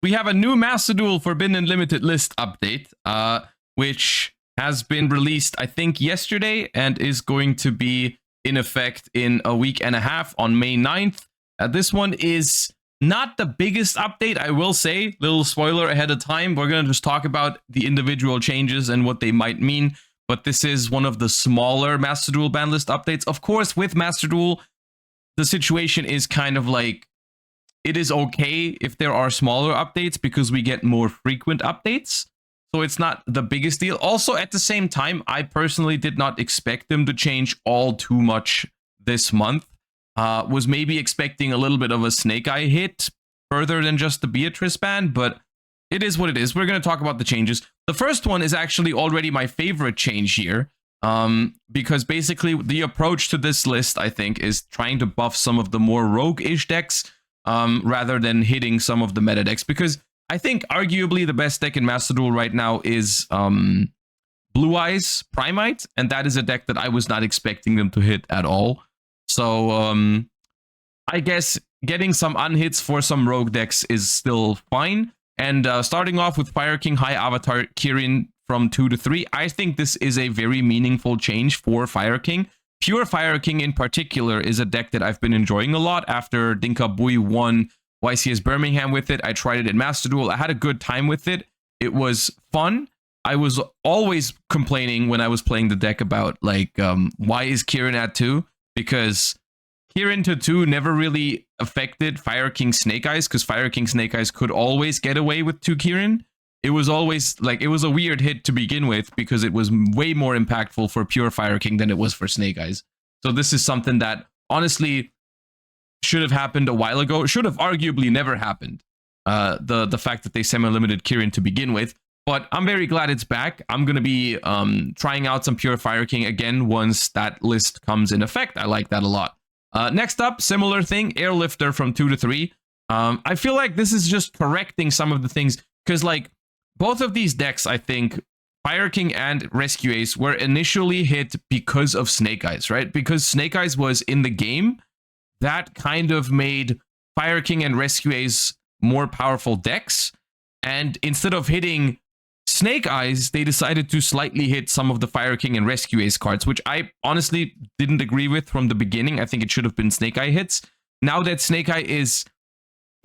we have a new Master Duel Forbidden Limited list update, which has been released, I think, yesterday and is going to be in effect in a week and a half on May 9th. This one is not the biggest update, I will say. Little spoiler ahead of time. We're going to just talk about the individual changes and what they might mean. But this is one of the smaller Master Duel ban list updates. Of course, with Master Duel, the situation is kind of like, it is okay if there are smaller updates because we get more frequent updates. So it's not the biggest deal. Also, at the same time, I personally did not expect them to change all too much this month. Was maybe expecting a little bit of a Snake Eye hit further than just the Beatrice ban, but it is what it is. We're going to talk about the changes. The first one is actually already my favorite change here, because basically the approach to this list, I think, is trying to buff some of the more rogue-ish decks rather than hitting some of the meta decks, because I think arguably the best deck in Master Duel right now is Blue Eyes Primite, and that is a deck that I was not expecting them to hit at all. So I guess getting some unhits for some rogue decks is still fine. And starting off with Fire King High Avatar Kirin from 2 to 3, I think this is a very meaningful change for Fire King. Pure Fire King in particular is a deck that I've been enjoying a lot after Dinka Bui won YCS Birmingham with it. I tried it in Master Duel. I had a good time with it. It was fun. I was always complaining when I was playing the deck about, like, why is Kirin at 2? Because Kirin to 2 never really affected Fire King Snake Eyes, because Fire King Snake Eyes could always get away with 2 Kirin. It was always, like, it was a weird hit to begin with, because it was way more impactful for pure Fire King than it was for Snake Eyes. So this is something that, honestly, should have happened a while ago. Should have arguably never happened. The fact that they semi-limited Kirin to begin with. But I'm very glad it's back. I'm going to be trying out some pure Fire King again once that list comes in effect. I like that a lot. Next up, similar thing, Airlifter from 2 to 3. I feel like this is just correcting some of the things, because, like, both of these decks, I think, Fire King and Rescue Ace, were initially hit because of Snake Eyes, right? Because Snake Eyes was in the game, that kind of made Fire King and Rescue Ace more powerful decks. And instead of hitting Snake Eyes, they decided to slightly hit some of the Fire King and Rescue Ace cards, which I honestly didn't agree with from the beginning. I think it should have been Snake Eye hits. Now that Snake Eye is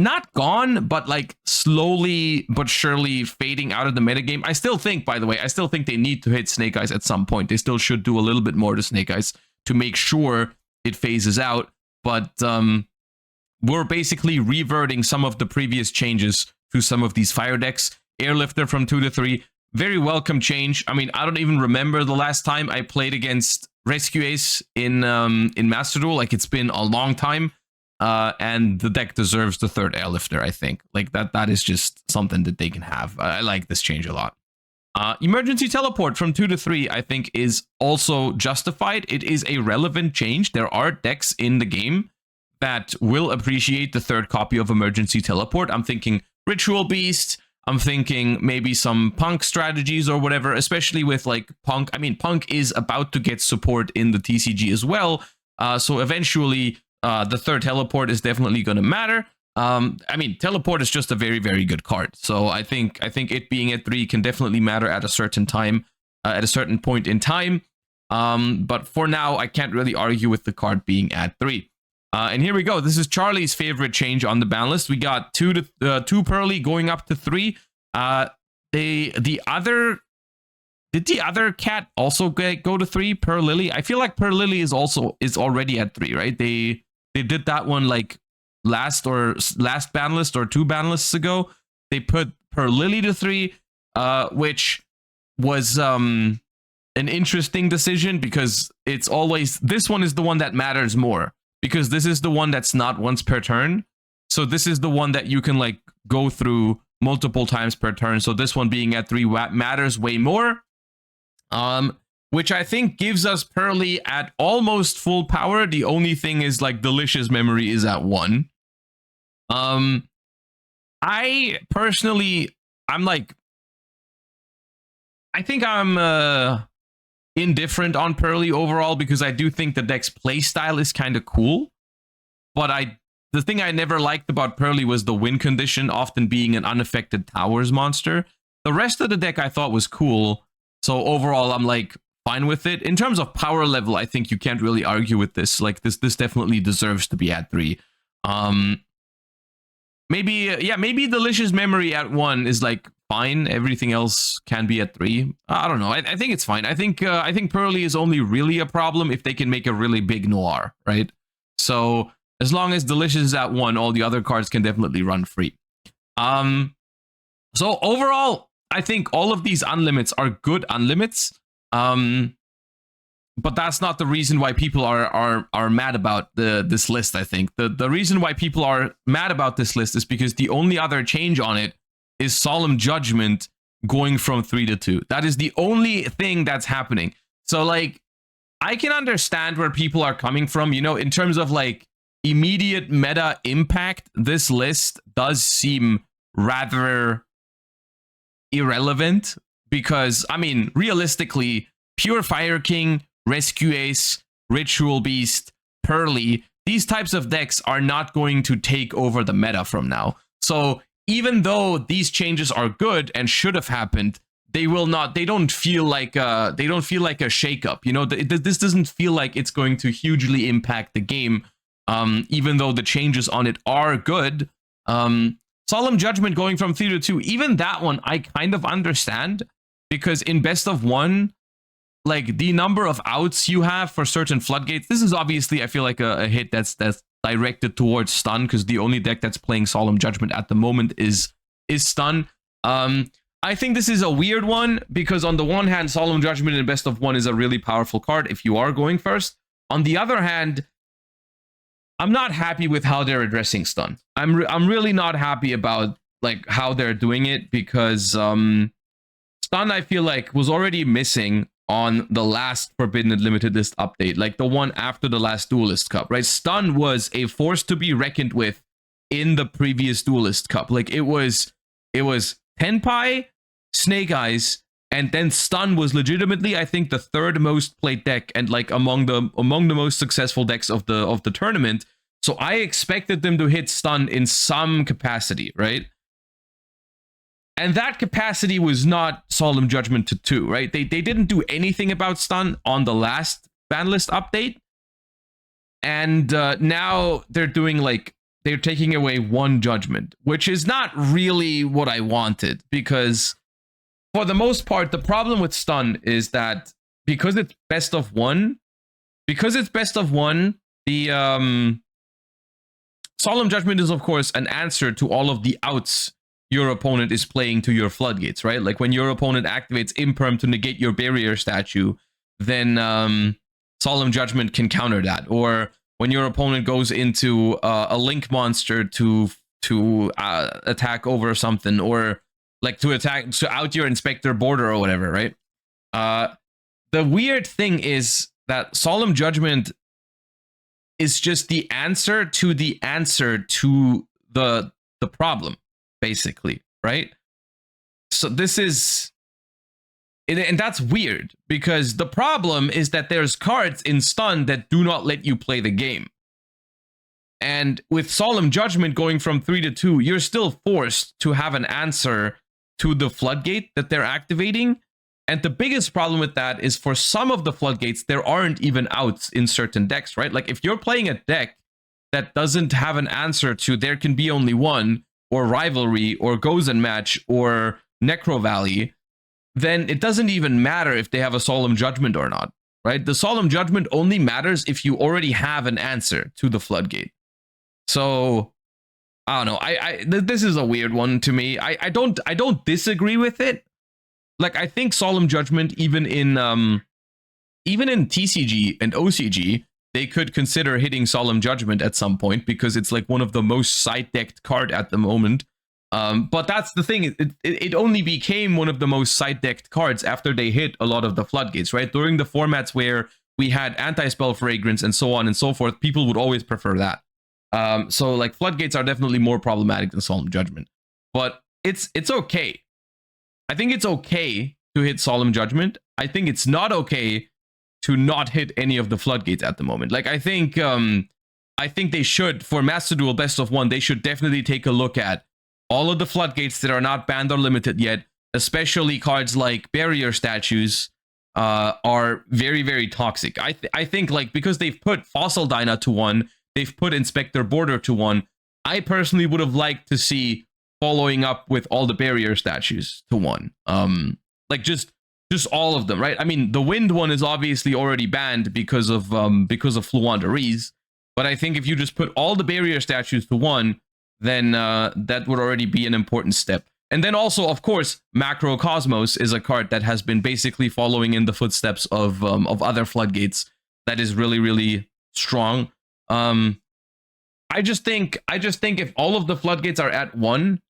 not gone, but like slowly but surely fading out of the metagame, I still think, by the way, I still think they need to hit Snake Eyes at some point. They still should do a little bit more to Snake Eyes to make sure it phases out. But we're basically reverting some of the previous changes to some of these fire decks. Airlifter from 2 to 3, very welcome change. I mean, I don't even remember the last time I played against Rescue Ace in Master Duel. Like, it's been a long time, and the deck deserves the third Airlifter, I think. Like, that is just something that they can have. I like this change a lot. Emergency Teleport from 2 to 3, I think, is also justified. It is a relevant change. There are decks in the game that will appreciate the third copy of Emergency Teleport. I'm thinking Ritual Beast. I'm thinking maybe some Punk strategies or whatever, especially with, like, Punk. I mean, Punk is about to get support in the TCG as well. So eventually, the third Teleport is definitely going to matter. I mean, Teleport is just a very, very good card. So I think it being at 3 can definitely matter at a certain time, at a certain point in time. But for now, I can't really argue with the card being at 3. And here we go. This is Charlie's favorite change on the ban list. We got 2 Pearly going up to 3. Did the other cat also go to 3? Per Lily? I feel like Per Lily is already at 3, right? They did that one like last ban list or 2 ban lists ago. They put Per Lily to 3, which was an interesting decision, because it's always, this one is the one that matters more, because this is the one that's not once per turn. So this is the one that you can, like, go through multiple times per turn. So this one being at 3 matters way more. Which I think gives us Pearly at almost full power. The only thing is, like, Delicious Memory is at 1. I personally, I'm like, I think I'm indifferent on Pearly overall, because I do think the deck's playstyle is kind of cool, but I the thing I never liked about Pearly was the win condition often being an unaffected towers monster. The rest of the deck I thought was cool. So overall, I'm like fine with it. In terms of power level, I think you can't really argue with this. Like this definitely deserves to be at 3. Maybe Delicious Memory at 1 is like fine. Everything else can be at 3. I don't know. I think it's fine. I think Pearly is only really a problem if they can make a really big Noir, right? So as long as Delicious is at 1, all the other cards can definitely run free. So overall, I think all of these unlimits are good unlimits. But that's not the reason why people are mad about this list, I think. The reason why people are mad about this list is because the only other change on it is Solemn Judgment going from 3 to 2. That is the only thing that's happening. So, like, I can understand where people are coming from, you know, in terms of, like, immediate meta impact. This list does seem rather irrelevant because, I mean, realistically, Pure Fire King, Rescue Ace, Ritual Beast, Pearly, these types of decks are not going to take over the meta from now. So even though these changes are good and should have happened, they don't feel like a shakeup. You know, this doesn't feel like it's going to hugely impact the game. Even though the changes on it are good. Solemn Judgment going from 3 to 2, even that one I kind of understand, because in best of 1, like the number of outs you have for certain floodgates, this is obviously, I feel like a hit that's directed towards stun, because the only deck that's playing Solemn Judgment at the moment is stun. I think this is a weird one, because on the one hand, Solemn Judgment in best of 1 is a really powerful card if you are going first. On the other hand, I'm not happy with how they're addressing stun. I'm really not happy about like how they're doing it, because stun, I feel like, was already missing on the last Forbidden Limited List update, like the one after the last Duelist Cup, right? Stun was a force to be reckoned with in the previous Duelist Cup. Like it was Tenpai, Snake Eyes, and then stun was legitimately, I think, the third most played deck and like among the most successful decks of the tournament. So I expected them to hit stun in some capacity, right? And that capacity was not Solemn Judgment to 2, right? They didn't do anything about stun on the last BANLIST update. And now they're doing like, they're taking away 1 judgment, which is not really what I wanted, because for the most part, the problem with stun is that because it's best of 1, the Solemn Judgment is, of course, an answer to all of the outs your opponent is playing to your floodgates, right? Like when your opponent activates Imperm to negate your barrier statue, then Solemn Judgment can counter that. Or when your opponent goes into a Link monster to attack over something, or like to out your Inspector Border or whatever, right? The weird thing is that Solemn Judgment is just the answer to the problem, basically, right? So this is, and that's weird, because the problem is that there's cards in stun that do not let you play the game. And with Solemn Judgment going from 3 to 2, you're still forced to have an answer to the floodgate that they're activating. And the biggest problem with that is for some of the floodgates, there aren't even outs in certain decks, right? Like if you're playing a deck that doesn't have an answer to There Can Be Only One, or Rivalry, or Gozen Match, or Necro Valley, then it doesn't even matter if they have a Solemn Judgment or not, right? The Solemn Judgment only matters if you already have an answer to the floodgate. So I don't know. This is a weird one to me. I don't disagree with it. Like I think Solemn Judgment, even in TCG and OCG, they could consider hitting Solemn Judgment at some point, because it's like one of the most side-decked card at the moment. But that's the thing. It only became one of the most side-decked cards after they hit a lot of the floodgates, right? During the formats where we had Anti-Spell Fragrance and so on and so forth, people would always prefer that. So like floodgates are definitely more problematic than Solemn Judgment. But it's okay. I think it's okay to hit Solemn Judgment. I think it's not okay to not hit any of the floodgates at the moment. Like I think I think they should, for Master Duel Best of 1, they should definitely take a look at all of the floodgates that are not banned or limited yet, especially cards like barrier statues are very, very toxic. I think, like, because they've put Fossil Dyna to 1, they've put Inspector Border to 1, I personally would have liked to see following up with all the barrier statues to 1. Like just all of them, right? I mean, the wind one is obviously already banned because of Fluanderies, but I think if you just put all the barrier statues to 1, then that would already be an important step. And then also, of course, Macrocosmos is a card that has been basically following in the footsteps of other floodgates. That is really, really strong. I just think if all of the floodgates are at 1,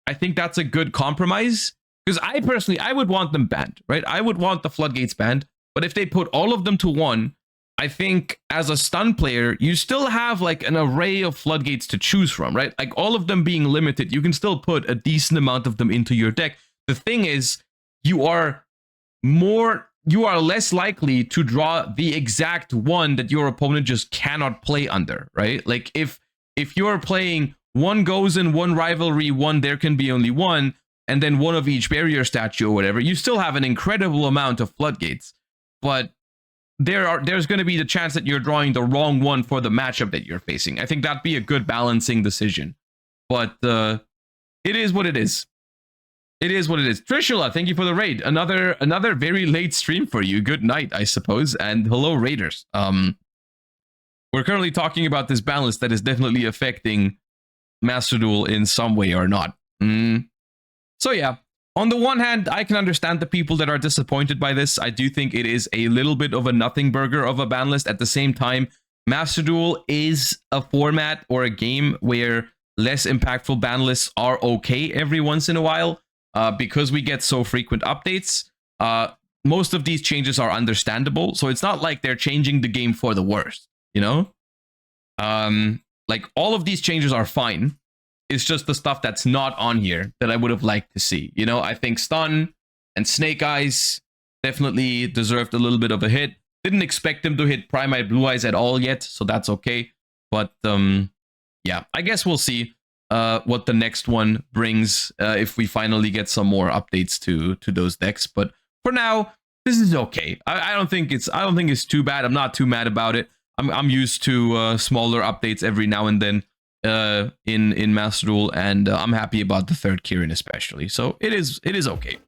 I think that's a good compromise. Because I would want them banned, right? I would want the floodgates banned. But if they put all of them to 1, I think as a stun player, you still have like an array of floodgates to choose from, right? Like all of them being limited, you can still put a decent amount of them into your deck. The thing is, you are less likely to draw the exact one that your opponent just cannot play under, right? Like if you're playing 1 goes in 1 rivalry, 1 there can be only 1, and then 1 of each barrier statue or whatever, you still have an incredible amount of floodgates. But there's going to be the chance that you're drawing the wrong one for the matchup that you're facing. I think that'd be a good balancing decision. But it is what it is. It is what it is. Trishula, thank you for the raid. Another very late stream for you. Good night, I suppose. And hello, raiders. We're currently talking about this balance that is definitely affecting Master Duel in some way or not. So yeah, on the one hand, I can understand the people that are disappointed by this. I do think it is a little bit of a nothing burger of a ban list. At the same time, Master Duel is a format or a game where less impactful ban lists are okay every once in a while because we get so frequent updates. Most of these changes are understandable, so it's not like they're changing the game for the worst, you know? Like all of these changes are fine. It's just the stuff that's not on here that I would have liked to see. You know, I think Stun and Snake Eyes definitely deserved a little bit of a hit. Didn't expect them to hit Prime Eye Blue Eyes at all yet, so that's okay. But yeah, I guess we'll see what the next one brings if we finally get some more updates to those decks. But for now, this is okay. I don't think it's too bad. I'm not too mad about it. I'm used to smaller updates every now and then. In Master Duel, and I'm happy about the 3rd Kirin especially. So it is okay.